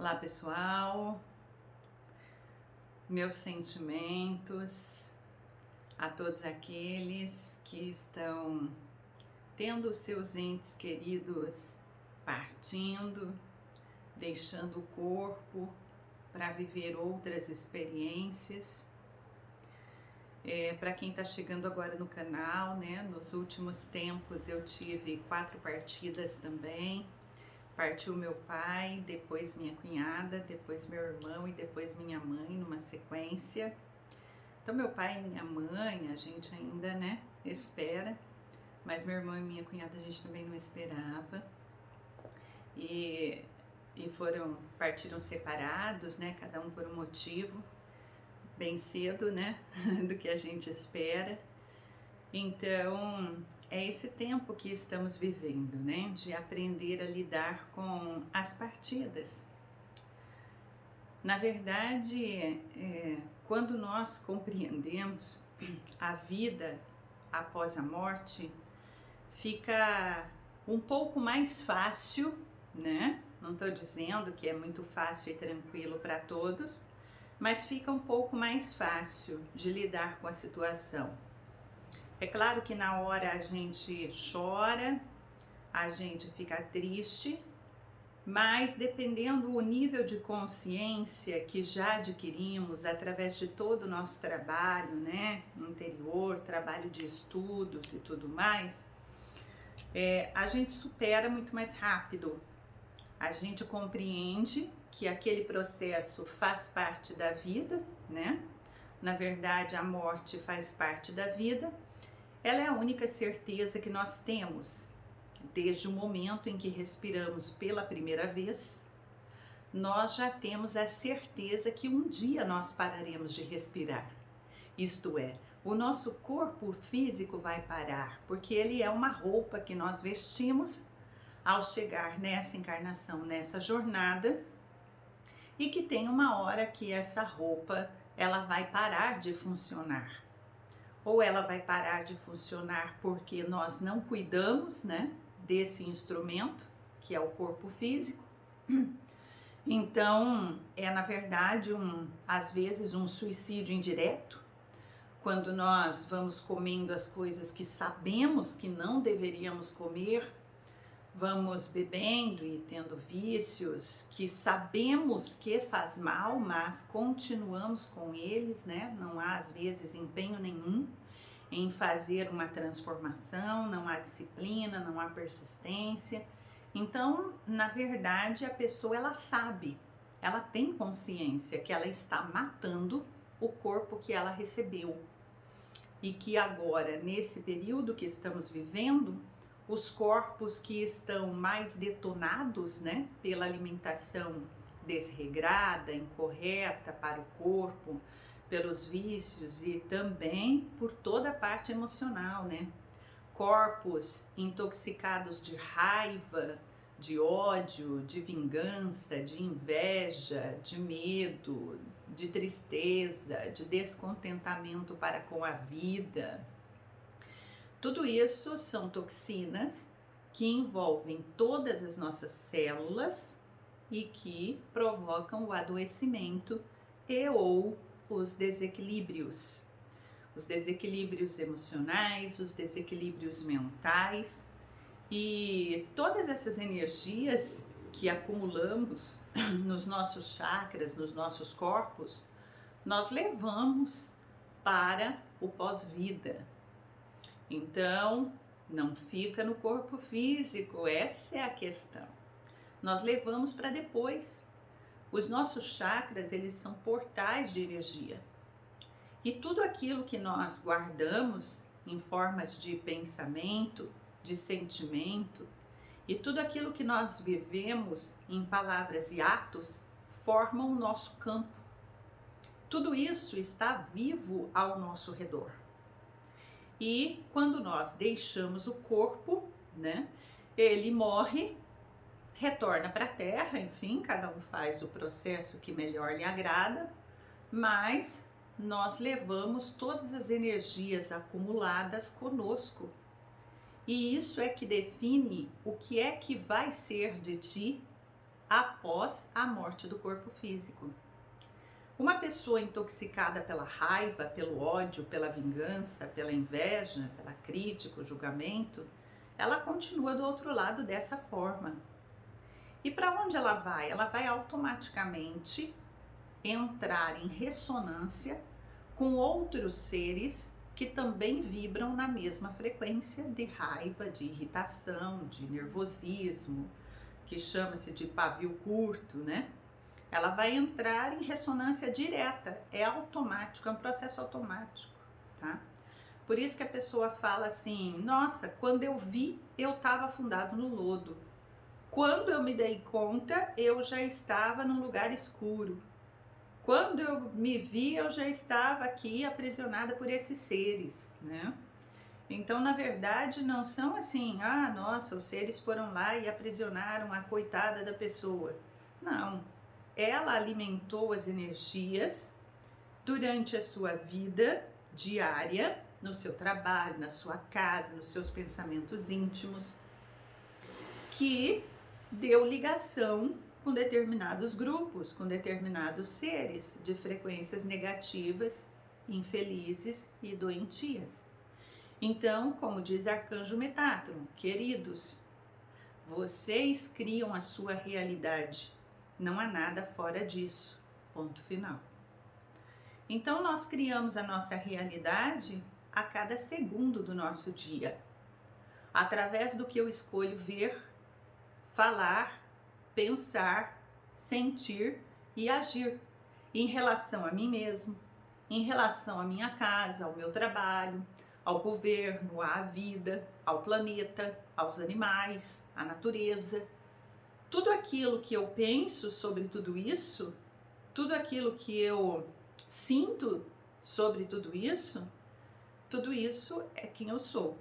Olá pessoal, meus sentimentos a todos aqueles que estão tendo seus entes queridos partindo, deixando o corpo para viver outras experiências. Para quem está chegando agora no canal, né? Nos últimos tempos eu tive 4 partidas também. Partiu meu pai, depois minha cunhada, depois meu irmão e depois minha mãe, numa sequência. Então meu pai e minha mãe, a gente ainda, né, espera, mas meu irmão e minha cunhada a gente também não esperava. E partiram separados, né, cada um por um motivo, bem cedo, né, do que a gente espera. Então, é esse tempo que estamos vivendo, né? De aprender a lidar com as partidas. Na verdade, quando nós compreendemos a vida após a morte, fica um pouco mais fácil, né? Não estou dizendo que é muito fácil e tranquilo para todos, mas fica um pouco mais fácil de lidar com a situação. É claro que na hora a gente chora, a gente fica triste, mas dependendo do nível de consciência que já adquirimos através de todo o nosso trabalho, né, interior, trabalho de estudos e tudo mais, a gente supera muito mais rápido. A gente compreende que aquele processo faz parte da vida, né? Na verdade, a morte faz parte da vida. Ela é a única certeza que nós temos. Desde o momento em que respiramos pela primeira vez, nós já temos a certeza que um dia nós pararemos de respirar. Isto é, o nosso corpo físico vai parar, porque ele é uma roupa que nós vestimos ao chegar nessa encarnação, nessa jornada, e que tem uma hora que essa roupa ela vai parar de funcionar. Ou ela vai parar de funcionar porque nós não cuidamos, né, desse instrumento, que é o corpo físico. Então, na verdade, às vezes um suicídio indireto, quando nós vamos comendo as coisas que sabemos que não deveríamos comer, vamos bebendo e tendo vícios que sabemos que faz mal, mas continuamos com eles, né? Não há às vezes empenho nenhum em fazer uma transformação, não há disciplina, não há persistência. Então, na verdade, a pessoa ela sabe, ela tem consciência que ela está matando o corpo que ela recebeu. E que agora, nesse período que estamos vivendo, os corpos que estão mais detonados, né, pela alimentação desregrada, incorreta para o corpo, pelos vícios e também por toda a parte emocional, né? Corpos intoxicados de raiva, de ódio, de vingança, de inveja, de medo, de tristeza, de descontentamento para com a vida. Tudo isso são toxinas que envolvem todas as nossas células e que provocam o adoecimento e ou os desequilíbrios emocionais, os desequilíbrios mentais e todas essas energias que acumulamos nos nossos chakras, nos nossos corpos, nós levamos para o pós-vida. Então, não fica no corpo físico, essa é a questão. Nós levamos para depois. Os nossos chakras, eles são portais de energia. E tudo aquilo que nós guardamos em formas de pensamento, de sentimento, e tudo aquilo que nós vivemos em palavras e atos, formam o nosso campo. Tudo isso está vivo ao nosso redor. E quando nós deixamos o corpo, né, ele morre, retorna para a Terra, enfim, cada um faz o processo que melhor lhe agrada, mas nós levamos todas as energias acumuladas conosco. E isso é que define o que é que vai ser de ti após a morte do corpo físico. Uma pessoa intoxicada pela raiva, pelo ódio, pela vingança, pela inveja, pela crítica, o julgamento, ela continua do outro lado dessa forma. E para onde ela vai? Ela vai automaticamente entrar em ressonância com outros seres que também vibram na mesma frequência de raiva, de irritação, de nervosismo, que chama-se de pavio curto, né? Ela vai entrar em ressonância direta, é automático, é um processo automático, tá? Por isso que a pessoa fala assim, nossa, quando eu vi, eu estava afundado no lodo. Quando eu me dei conta, eu já estava num lugar escuro. Quando eu me vi, eu já estava aqui aprisionada por esses seres, né? Então, na verdade, não são assim, ah, nossa, os seres foram lá e aprisionaram a coitada da pessoa. Não. Ela alimentou as energias durante a sua vida diária, no seu trabalho, na sua casa, nos seus pensamentos íntimos, que deu ligação com determinados grupos, com determinados seres de frequências negativas, infelizes e doentias. Então, como diz Arcanjo Metatron, queridos, vocês criam a sua realidade. Não há nada fora disso. Ponto final. Então, nós criamos a nossa realidade a cada segundo do nosso dia, através do que eu escolho ver, falar, pensar, sentir e agir em relação a mim mesmo, em relação à minha casa, ao meu trabalho, ao governo, à vida, ao planeta, aos animais, à natureza. Tudo aquilo que eu penso sobre tudo isso, tudo aquilo que eu sinto sobre tudo isso é quem eu sou.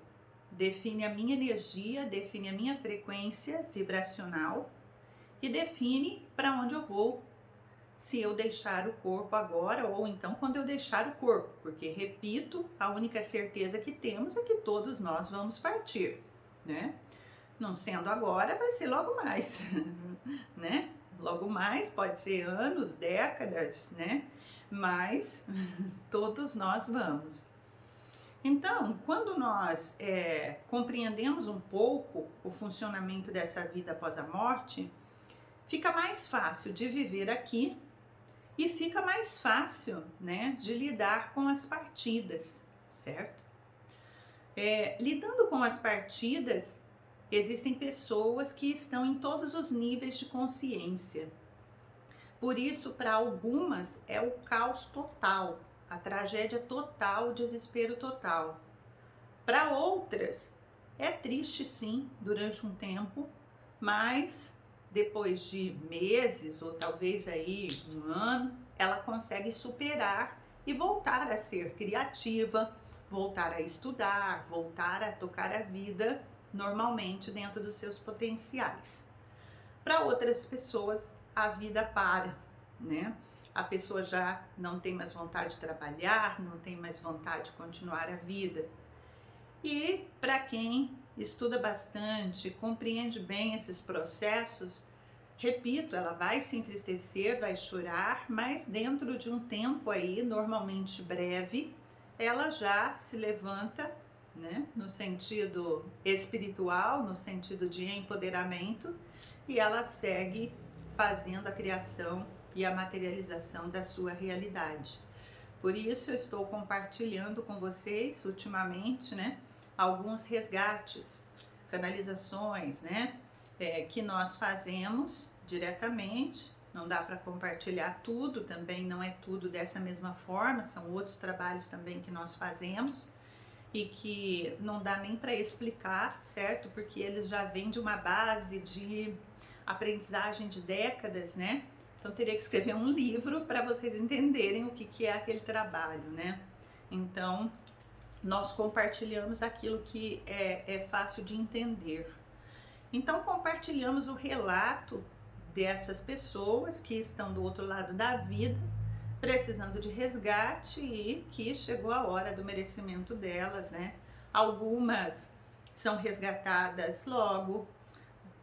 Define a minha energia, define a minha frequência vibracional e define para onde eu vou, se eu deixar o corpo agora ou então quando eu deixar o corpo, porque, repito, a única certeza que temos é que todos nós vamos partir, né? Não sendo agora, vai ser logo mais, né? Logo mais, pode ser anos, décadas, né? Mas todos nós vamos. Então, quando nós compreendemos um pouco o funcionamento dessa vida após a morte, fica mais fácil de viver aqui e fica mais fácil, né, de lidar com as partidas, certo? Lidando com as partidas, existem pessoas que estão em todos os níveis de consciência. Por isso, para algumas, é o caos total, a tragédia total, o desespero total. Para outras, é triste sim, durante um tempo, mas depois de meses ou talvez aí um ano, ela consegue superar e voltar a ser criativa, voltar a estudar, voltar a tocar a vida normalmente dentro dos seus potenciais. Para outras pessoas, a vida para, né? A pessoa já não tem mais vontade de trabalhar, não tem mais vontade de continuar a vida. E para quem estuda bastante, compreende bem esses processos, repito, ela vai se entristecer, vai chorar, mas dentro de um tempo aí, normalmente breve, ela já se levanta, né, no sentido espiritual, no sentido de empoderamento, e ela segue fazendo a criação e a materialização da sua realidade. Por isso eu estou compartilhando com vocês ultimamente, né, alguns resgates, canalizações, né, que nós fazemos diretamente. Não dá para compartilhar tudo, também não é tudo dessa mesma forma, são outros trabalhos também que nós fazemos e que não dá nem para explicar, certo? Porque eles já vêm de uma base de aprendizagem de décadas, né? Então teria que escrever um livro para vocês entenderem o que é aquele trabalho, né? Então nós compartilhamos aquilo que é fácil de entender. Então compartilhamos o relato dessas pessoas que estão do outro lado da vida, precisando de resgate e que chegou a hora do merecimento delas, né? Algumas são resgatadas logo,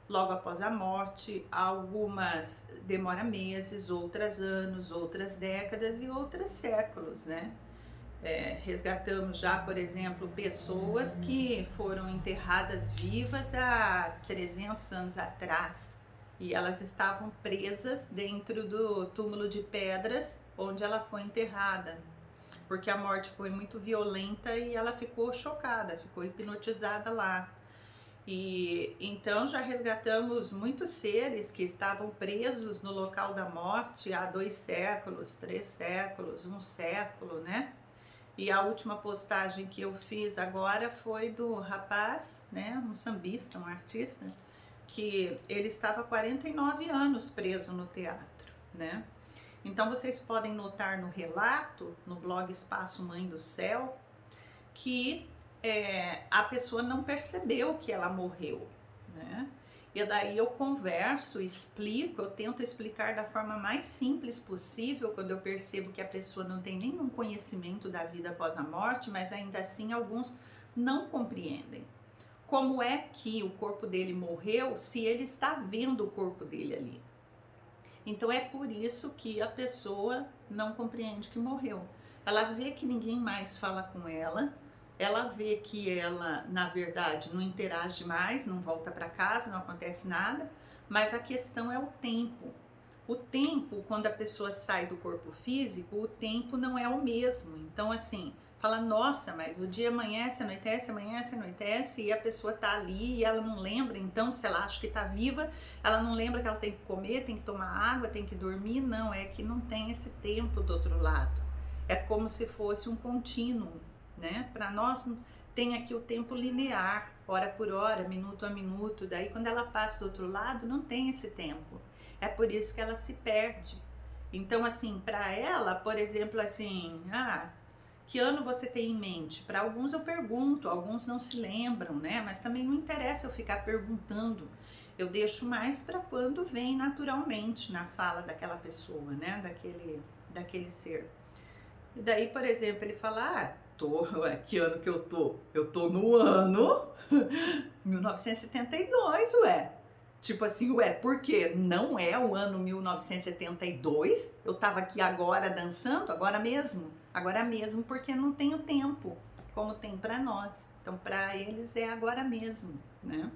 logo após a morte, algumas demora meses, outras anos, outras décadas e outras séculos, né? Resgatamos já, por exemplo, pessoas que foram enterradas vivas há 300 anos atrás e elas estavam presas dentro do túmulo de pedras onde ela foi enterrada, porque a morte foi muito violenta e ela ficou chocada, ficou hipnotizada lá. E então já resgatamos muitos seres que estavam presos no local da morte há 2 séculos, 3 séculos, 1 século, né? E a última postagem que eu fiz agora foi do rapaz, né, um sambista, um artista, que ele estava há 49 anos preso no teatro, né? Então vocês podem notar no relato, no blog Espaço Mãe do Céu, que a pessoa não percebeu que ela morreu, né? E daí eu converso, explico, eu tento explicar da forma mais simples possível quando eu percebo que a pessoa não tem nenhum conhecimento da vida após a morte, mas ainda assim alguns não compreendem. Como é que o corpo dele morreu se ele está vendo o corpo dele ali? Então é por isso que a pessoa não compreende que morreu. Ela vê que ninguém mais fala com ela, ela vê que ela, na verdade, não interage mais, não volta para casa, não acontece nada, mas a questão é o tempo. O tempo, quando a pessoa sai do corpo físico, o tempo não é o mesmo. Então, assim, fala, nossa, mas o dia amanhece, anoitece, e a pessoa tá ali e ela não lembra. Então, se ela acha que tá viva, ela não lembra que ela tem que comer, tem que tomar água, tem que dormir. Não, é que não tem esse tempo do outro lado. É como se fosse um contínuo, né? Para nós tem aqui o tempo linear, hora por hora, minuto a minuto. Daí quando ela passa do outro lado, não tem esse tempo. É por isso que ela se perde. Então, assim, para ela, por exemplo, assim, que ano você tem em mente? Para alguns eu pergunto, alguns não se lembram, né? Mas também não interessa eu ficar perguntando. Eu deixo mais para quando vem naturalmente na fala daquela pessoa, né? Daquele ser. E daí, por exemplo, ele fala, que ano que eu tô? Eu tô no ano 1972, ué. Tipo assim, ué, por quê? Não é o ano 1972? Eu tava aqui agora dançando, agora mesmo porque não tem o tempo, como tem para nós. Então, para eles é agora mesmo, né?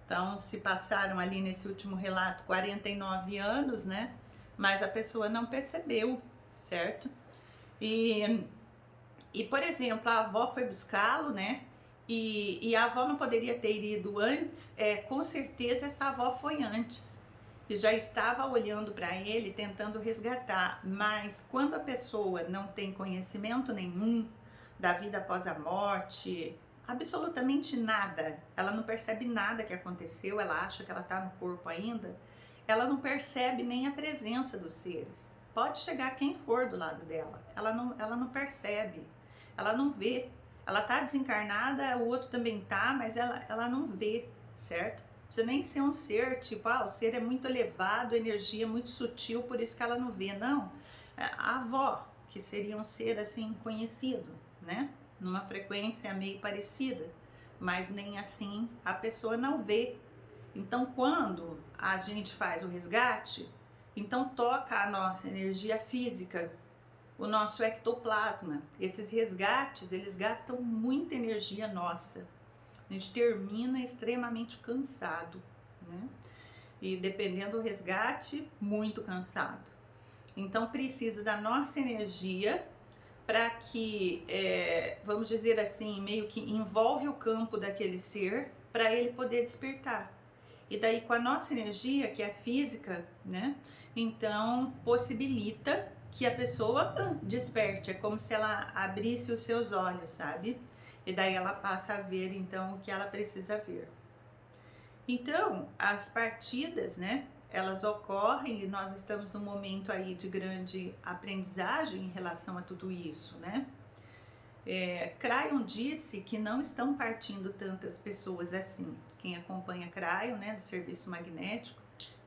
Então, se passaram ali nesse último relato 49 anos, né? Mas a pessoa não percebeu, certo? E por exemplo, a avó foi buscá-lo, né? E a avó não poderia ter ido antes, com certeza essa avó foi antes. E já estava olhando para ele, tentando resgatar. Mas quando a pessoa não tem conhecimento nenhum da vida após a morte, absolutamente nada, ela não percebe nada que aconteceu, ela acha que ela está no corpo ainda, ela não percebe nem a presença dos seres. Pode chegar quem for do lado dela, ela não percebe, ela não vê. Ela tá desencarnada, o outro também tá, mas ela não vê, certo? Não precisa nem ser um ser, tipo, o ser é muito elevado, a energia é muito sutil, por isso que ela não vê, não. A avó, que seria um ser assim conhecido, né? Numa frequência meio parecida, mas nem assim a pessoa não vê. Então, quando a gente faz o resgate, então toca a nossa energia física, o nosso ectoplasma. Esses resgates, eles gastam muita energia nossa. A gente termina extremamente cansado, né? E dependendo do resgate, muito cansado. Então precisa da nossa energia para que, vamos dizer assim, meio que envolve o campo daquele ser para ele poder despertar. E daí com a nossa energia, que é física, né? Então possibilita que a pessoa desperte, é como se ela abrisse os seus olhos, sabe? E daí ela passa a ver então o que ela precisa ver. Então, as partidas, né? Elas ocorrem e nós estamos num momento aí de grande aprendizagem em relação a tudo isso, né? Crayon disse que não estão partindo tantas pessoas assim. Quem acompanha Crayon, né, do serviço magnético,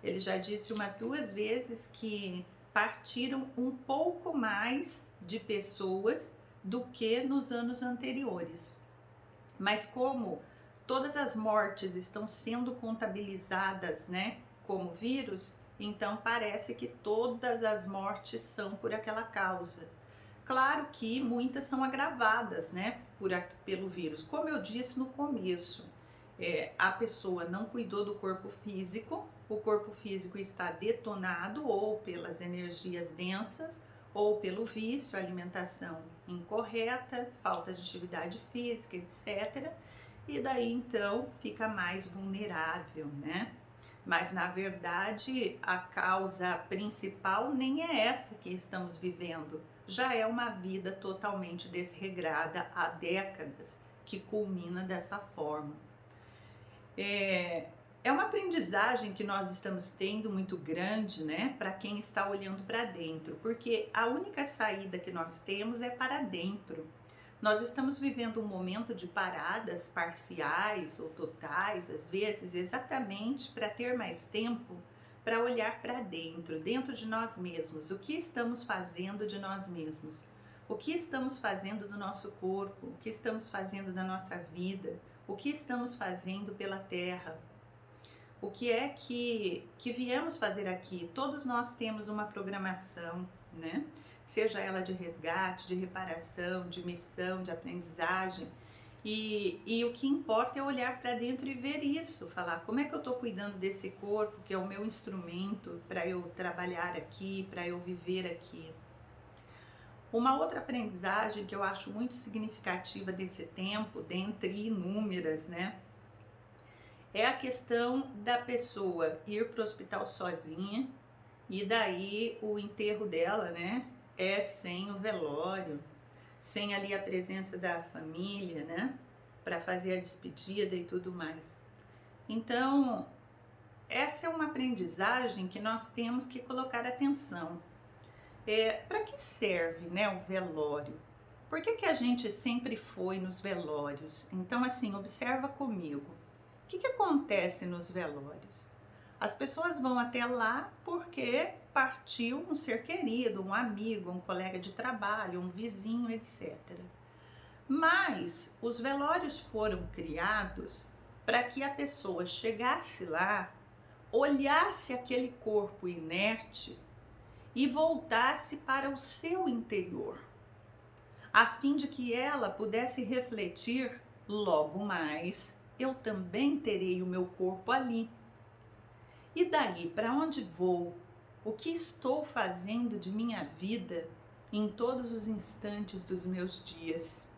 ele já disse umas 2 vezes que partiram um pouco mais de pessoas do que nos anos anteriores. Mas como todas as mortes estão sendo contabilizadas, né, como vírus, então parece que todas as mortes são por aquela causa. Claro que muitas são agravadas, né, pelo vírus. Como eu disse no começo, a pessoa não cuidou do corpo físico, o corpo físico está detonado ou pelas energias densas, ou pelo vício, alimentação incorreta, falta de atividade física, etc. E daí então fica mais vulnerável, né? Mas na verdade a causa principal nem é essa que estamos vivendo. Já é uma vida totalmente desregrada há décadas que culmina dessa forma. É uma aprendizagem que nós estamos tendo muito grande, né, para quem está olhando para dentro, porque a única saída que nós temos é para dentro. Nós estamos vivendo um momento de paradas parciais ou totais, às vezes, exatamente para ter mais tempo para olhar para dentro, dentro de nós mesmos. O que estamos fazendo de nós mesmos? O que estamos fazendo do nosso corpo? O que estamos fazendo da nossa vida? O que estamos fazendo pela Terra? O que é que viemos fazer aqui? Todos nós temos uma programação, né? Seja ela de resgate, de reparação, de missão, de aprendizagem. E o que importa é olhar para dentro e ver isso, falar como é que eu estou cuidando desse corpo, que é o meu instrumento para eu trabalhar aqui, para eu viver aqui. Uma outra aprendizagem que eu acho muito significativa desse tempo, dentre inúmeras, né? É a questão da pessoa ir para o hospital sozinha e daí o enterro dela, né? É sem o velório, sem ali a presença da família, né? Para fazer a despedida e tudo mais. Então, essa é uma aprendizagem que nós temos que colocar atenção. Para que serve, né, o velório? Por que a gente sempre foi nos velórios? Então, assim, observa comigo. O que acontece nos velórios? As pessoas vão até lá porque partiu um ser querido, um amigo, um colega de trabalho, um vizinho, etc. Mas os velórios foram criados para que a pessoa chegasse lá, olhasse aquele corpo inerte e voltasse para o seu interior, a fim de que ela pudesse refletir: logo mais eu também terei o meu corpo ali. E daí, para onde vou? O que estou fazendo de minha vida em todos os instantes dos meus dias?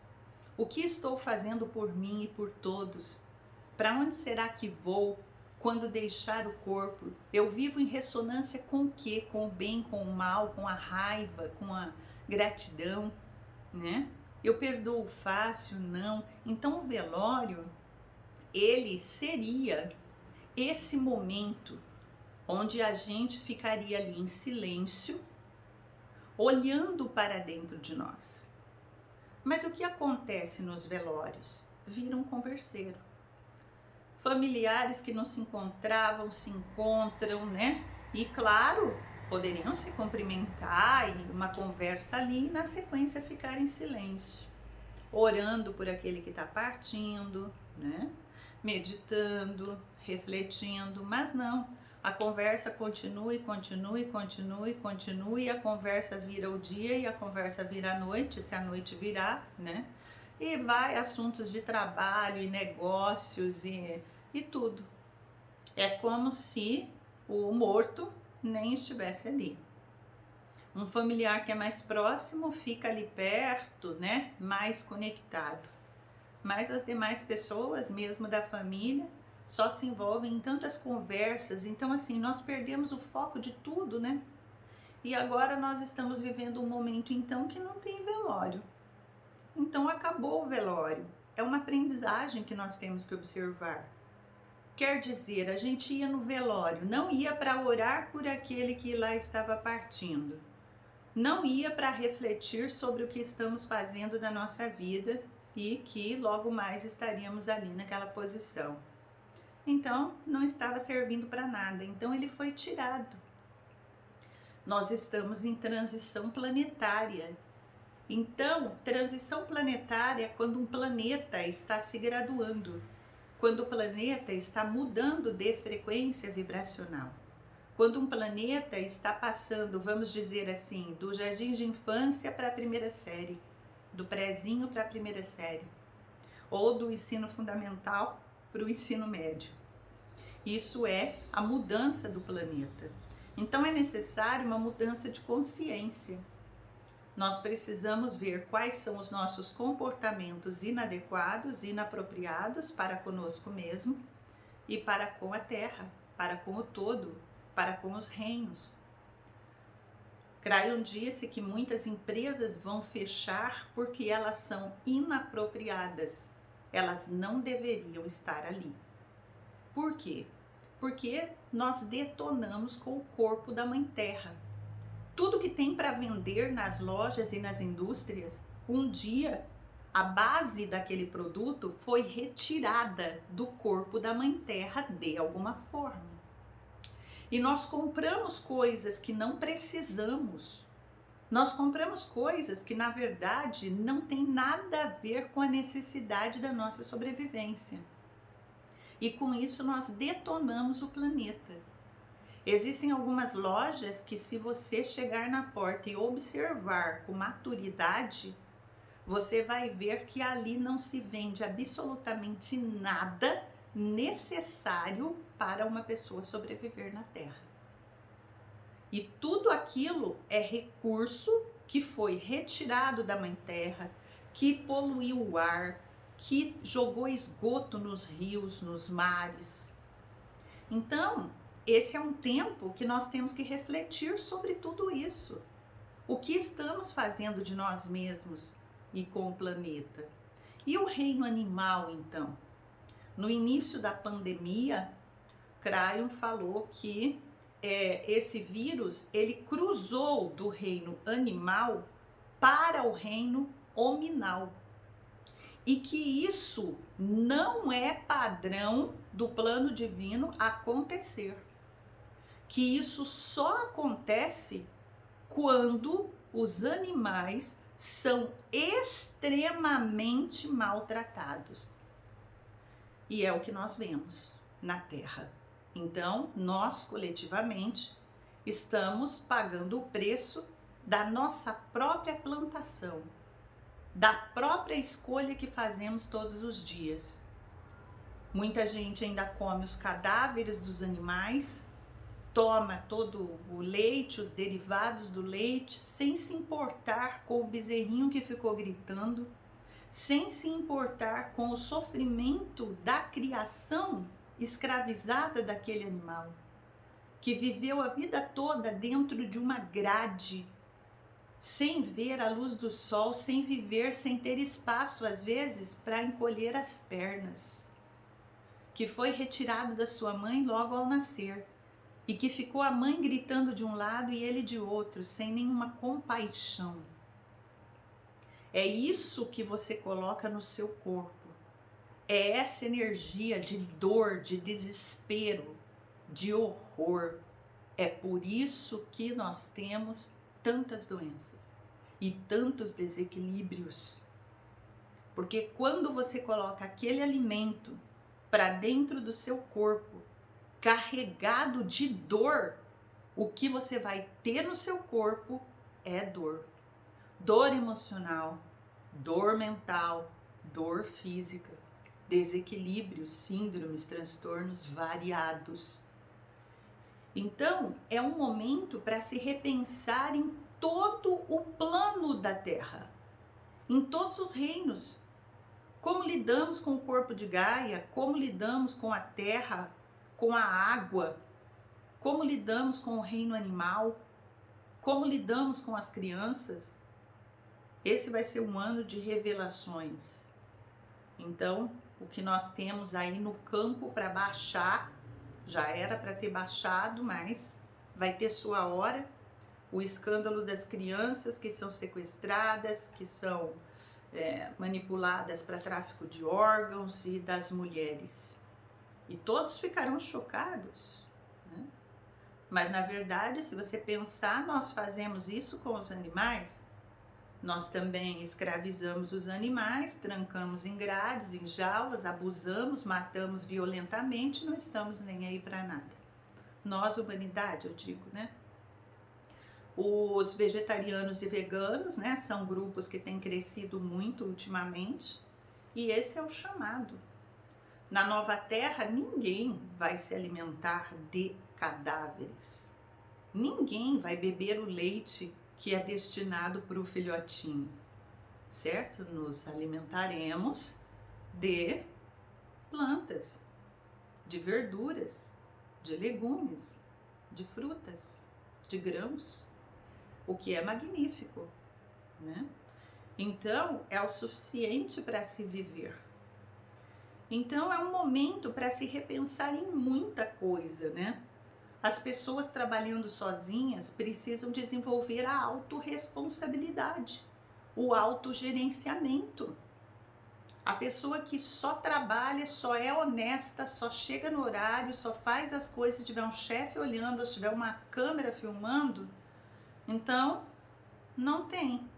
O que estou fazendo por mim e por todos? Para onde será que vou quando deixar o corpo? Eu vivo em ressonância com o quê? Com o bem, com o mal, com a raiva, com a gratidão, né? Eu perdoo fácil? Não. Então o velório, ele seria esse momento onde a gente ficaria ali em silêncio, olhando para dentro de nós. Mas o que acontece nos velórios? Vira um converseiro. Familiares que não se encontravam, se encontram, né? E claro, poderiam se cumprimentar e uma conversa ali e na sequência ficar em silêncio, orando por aquele que está partindo, né? Meditando, refletindo, mas não. A conversa continua e continua e continua e continua, e a conversa vira o dia e a conversa vira a noite, se a noite virar, né? E vai assuntos de trabalho e negócios e tudo. É como se o morto nem estivesse ali. Um familiar que é mais próximo fica ali perto, né? Mais conectado. Mas as demais pessoas, mesmo da família, só se envolvem em tantas conversas. Então, assim, nós perdemos o foco de tudo, né? E agora nós estamos vivendo um momento, então, que não tem velório. Então, acabou o velório. É uma aprendizagem que nós temos que observar. Quer dizer, a gente ia no velório, não ia para orar por aquele que lá estava partindo. Não ia para refletir sobre o que estamos fazendo da nossa vida e que logo mais estaríamos ali naquela posição. Então, não estava servindo para nada. Então, ele foi tirado. Nós estamos em transição planetária. Então, transição planetária é quando um planeta está se graduando. quando o planeta está mudando de frequência vibracional. Quando um planeta está passando, vamos dizer assim, do jardim de infância para a primeira série, do prézinho para a primeira série, ou do ensino fundamental para o ensino médio. Isso é a mudança do planeta. Então é necessário uma mudança de consciência. Nós precisamos ver quais são os nossos comportamentos inadequados, inapropriados para conosco mesmo e para com a Terra, para com o todo, para com os reinos. Crayon disse que muitas empresas vão fechar porque elas são inapropriadas. Elas não deveriam estar ali. Por quê? Porque nós detonamos com o corpo da Mãe Terra. Tudo que tem para vender nas lojas e nas indústrias, um dia a base daquele produto foi retirada do corpo da Mãe Terra de alguma forma. E nós compramos coisas que não precisamos. Nós compramos coisas que, na verdade, não tem nada a ver com a necessidade da nossa sobrevivência. E com isso nós detonamos o planeta. Existem algumas lojas que, se você chegar na porta e observar com maturidade, você vai ver que ali não se vende absolutamente nada necessário para uma pessoa sobreviver na Terra. E tudo aquilo é recurso que foi retirado da Mãe Terra, que poluiu o ar, que jogou esgoto nos rios, nos mares. Então, esse é um tempo que nós temos que refletir sobre tudo isso. O que estamos fazendo de nós mesmos e com o planeta? E o reino animal, então? No início da pandemia, Crayon falou que esse vírus, ele cruzou do reino animal para o reino hominal. E que isso não é padrão do plano divino acontecer. Que isso só acontece quando os animais são extremamente maltratados. E é o que nós vemos na Terra. Então, nós coletivamente estamos pagando o preço da nossa própria plantação, da própria escolha que fazemos todos os dias. Muita gente ainda come os cadáveres dos animais, toma todo o leite, os derivados do leite, sem se importar com o bezerrinho que ficou gritando, sem se importar com o sofrimento da criação escravizada daquele animal, que viveu a vida toda dentro de uma grade, sem ver a luz do sol, sem viver, sem ter espaço às vezes para encolher as pernas, que foi retirado da sua mãe logo ao nascer, e que ficou a mãe gritando de um lado e ele de outro, sem nenhuma compaixão. É isso que você coloca no seu corpo. É essa energia de dor, de desespero, de horror. É por isso que nós temos tantas doenças e tantos desequilíbrios. Porque quando você coloca aquele alimento para dentro do seu corpo, carregado de dor, o que você vai ter no seu corpo é dor. Dor emocional, dor mental, dor física, desequilíbrios, síndromes, transtornos variados. Então, é um momento para se repensar em todo o plano da Terra, em todos os reinos. Como lidamos com o corpo de Gaia, como lidamos com a Terra, com a água, como lidamos com o reino animal, como lidamos com as crianças. Esse vai ser um ano de revelações. Então, o que nós temos aí no campo para baixar, já era para ter baixado, mas vai ter sua hora. O escândalo das crianças que são sequestradas, que são manipuladas para tráfico de órgãos, e das mulheres. E todos ficarão chocados, né? Mas na verdade, se você pensar, nós fazemos isso com os animais. Nós também escravizamos os animais, trancamos em grades, em jaulas, abusamos, matamos violentamente, não estamos nem aí para nada. Nós, humanidade, eu digo, né? Os vegetarianos e veganos, né, são grupos que têm crescido muito ultimamente, e esse é o chamado. Na Nova Terra, ninguém vai se alimentar de cadáveres. Ninguém vai beber o leite que é destinado para o filhotinho, certo? Nos alimentaremos de plantas, de verduras, de legumes, de frutas, de grãos, o que é magnífico, né? Então, é o suficiente para se viver. Então, é um momento para se repensar em muita coisa, né? As pessoas trabalhando sozinhas precisam desenvolver a autorresponsabilidade, o autogerenciamento. A pessoa que só trabalha, só é honesta, só chega no horário, só faz as coisas se tiver um chefe olhando, se tiver uma câmera filmando, então não tem.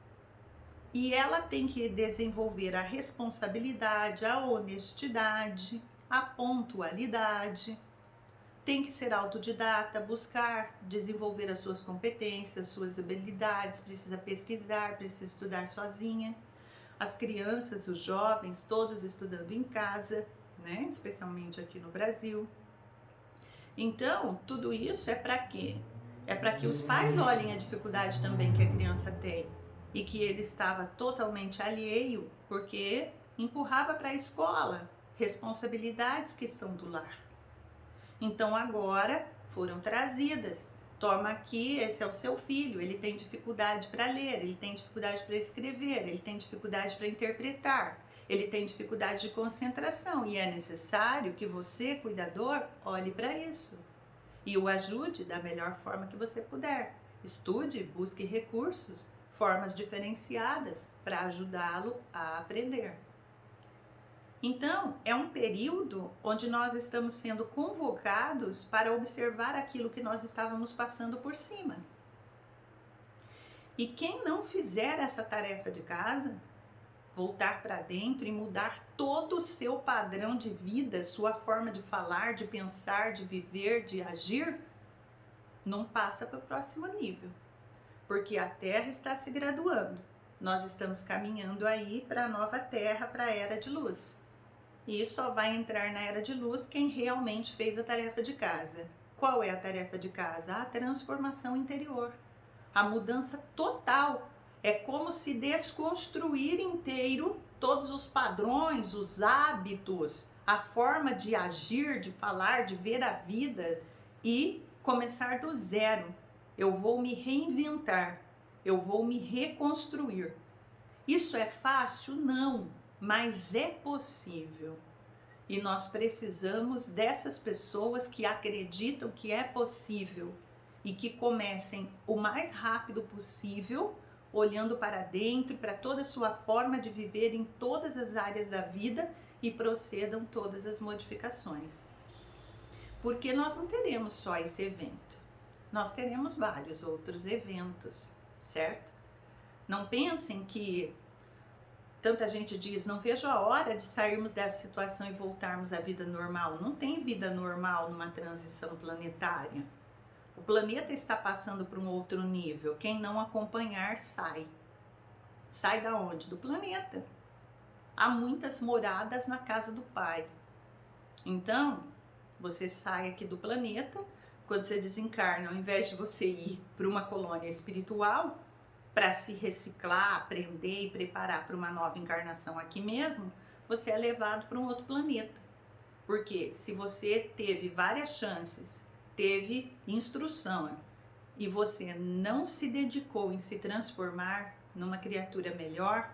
E ela tem que desenvolver a responsabilidade, a honestidade, a pontualidade. Tem que ser autodidata, buscar desenvolver as suas competências, suas habilidades, precisa pesquisar, precisa estudar sozinha. As crianças, os jovens, todos estudando em casa, né? Especialmente aqui no Brasil. Então, tudo isso é para quê? É para que os pais olhem a dificuldade também que a criança tem e que ele estava totalmente alheio porque empurrava para a escola responsabilidades que são do lar. Então agora foram trazidas. Toma aqui, esse é o seu filho, ele tem dificuldade para ler, ele tem dificuldade para escrever, ele tem dificuldade para interpretar, ele tem dificuldade de concentração e é necessário que você, cuidador, olhe para isso e o ajude da melhor forma que você puder. Estude, busque recursos, formas diferenciadas para ajudá-lo a aprender. Então, é um período onde nós estamos sendo convocados para observar aquilo que nós estávamos passando por cima. E quem não fizer essa tarefa de casa, voltar para dentro e mudar todo o seu padrão de vida, sua forma de falar, de pensar, de viver, de agir, não passa para o próximo nível. Porque a Terra está se graduando. Nós estamos caminhando aí para a nova Terra, para a Era de Luz. E só vai entrar na Era de Luz quem realmente fez a tarefa de casa. Qual é a tarefa de casa? A transformação interior. A mudança total. É como se desconstruir inteiro todos os padrões, os hábitos, a forma de agir, de falar, de ver a vida e começar do zero. Eu vou me reinventar. Eu vou me reconstruir. Isso é fácil? Não. Mas é possível e nós precisamos dessas pessoas que acreditam que é possível e que comecem o mais rápido possível, olhando para dentro, para toda a sua forma de viver em todas as áreas da vida e procedam todas as modificações. Porque nós não teremos só esse evento, nós teremos vários outros eventos, certo? Não pensem que tanta gente diz, não vejo a hora de sairmos dessa situação e voltarmos à vida normal. Não tem vida normal numa transição planetária. O planeta está passando para um outro nível. Quem não acompanhar, sai. Sai da onde? Do planeta. Há muitas moradas na casa do Pai. Então, você sai aqui do planeta, quando você desencarna, ao invés de você ir para uma colônia espiritual, para se reciclar, aprender e preparar para uma nova encarnação aqui mesmo, você é levado para um outro planeta. Porque se você teve várias chances, teve instrução e você não se dedicou em se transformar numa criatura melhor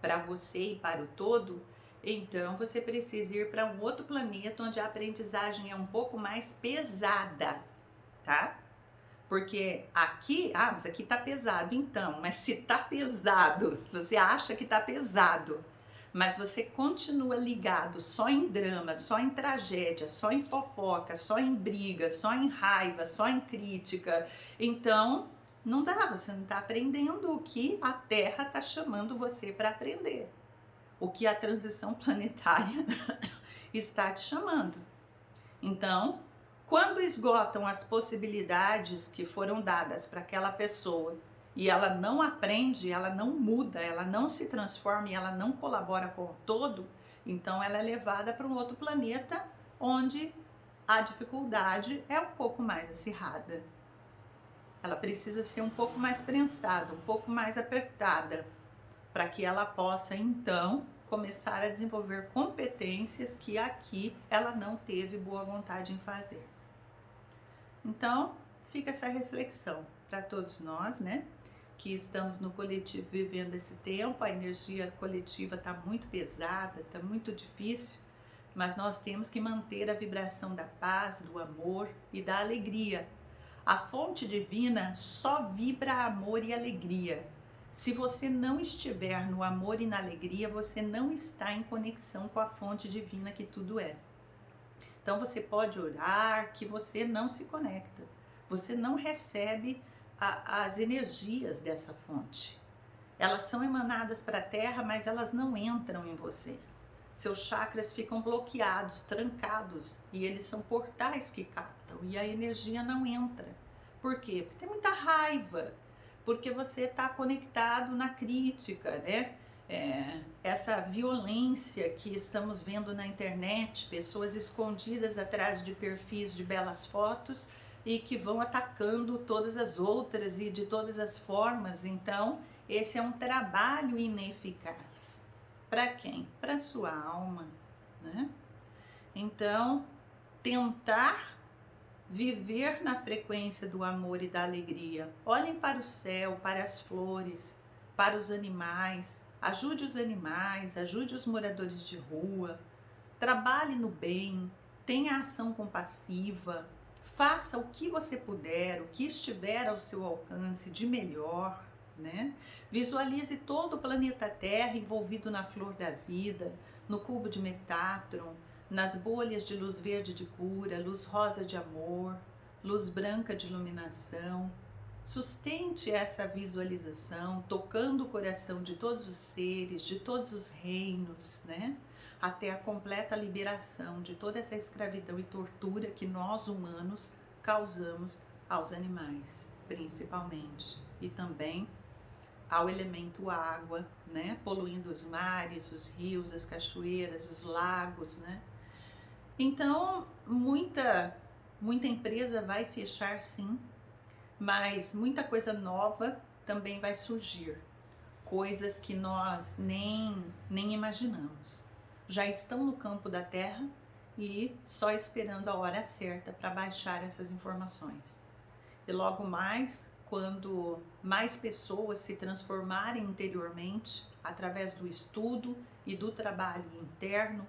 para você e para o todo, então você precisa ir para um outro planeta onde a aprendizagem é um pouco mais pesada, tá? Porque aqui, mas aqui tá pesado então, mas se tá pesado, se você acha que tá pesado, mas você continua ligado só em drama, só em tragédia, só em fofoca, só em briga, só em raiva, só em crítica, então Não dá, você não está aprendendo o que a Terra está chamando você para aprender. O que a transição planetária está te chamando. Então, quando esgotam as possibilidades que foram dadas para aquela pessoa e ela não aprende, ela não muda, ela não se transforma e ela não colabora com o todo, então ela é levada para um outro planeta onde a dificuldade é um pouco mais acirrada. Ela precisa ser um pouco mais prensada, um pouco mais apertada, para que ela possa então começar a desenvolver competências que aqui ela não teve boa vontade em fazer. Então, fica essa reflexão para todos nós, né? Que estamos no coletivo vivendo esse tempo, a energia coletiva está muito pesada, está muito difícil, mas nós temos que manter a vibração da paz, do amor e da alegria. A fonte divina só vibra amor e alegria. Se você não estiver no amor e na alegria, você não está em conexão com a fonte divina que tudo é. Então você pode orar que você não se conecta. Você não recebe as energias dessa fonte. Elas são emanadas para a Terra, mas elas não entram em você. Seus chakras ficam bloqueados, trancados, e eles são portais que captam, e a energia não entra. Por quê? Porque tem muita raiva, porque você está conectado na crítica, né? Essa violência que estamos vendo na internet, pessoas escondidas atrás de perfis de belas fotos e que vão atacando todas as outras e de todas as formas. Então, esse é um trabalho ineficaz. Para quem? Para a sua alma, né? Então, tentar viver na frequência do amor e da alegria. Olhem para o céu, para as flores, para os animais. Ajude os animais, ajude os moradores de rua. Trabalhe no bem, tenha ação compassiva. Faça o que você puder, o que estiver ao seu alcance de melhor, né? Visualize todo o planeta Terra envolvido na flor da vida, no cubo de Metatron, nas bolhas de luz verde de cura, luz rosa de amor, luz branca de iluminação. Sustente essa visualização, tocando o coração de todos os seres, de todos os reinos, né? Até a completa liberação de toda essa escravidão e tortura que nós humanos causamos aos animais, principalmente, e também ao elemento água, né? Poluindo os mares, os rios, as cachoeiras, os lagos, né? Então, muita empresa vai fechar, sim, mas muita coisa nova também vai surgir. Coisas que nós nem imaginamos. Já estão no campo da Terra e só esperando a hora certa para baixar essas informações. E logo mais, quando mais pessoas se transformarem interiormente, através do estudo e do trabalho interno,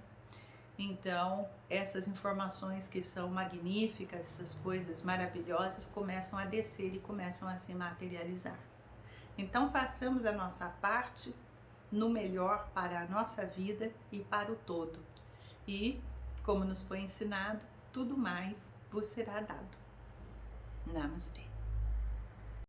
então essas informações que são magníficas, essas coisas maravilhosas começam a descer e começam a se materializar. Então façamos a nossa parte no melhor para a nossa vida e para o todo. E, como nos foi ensinado, tudo mais vos será dado. Namastê.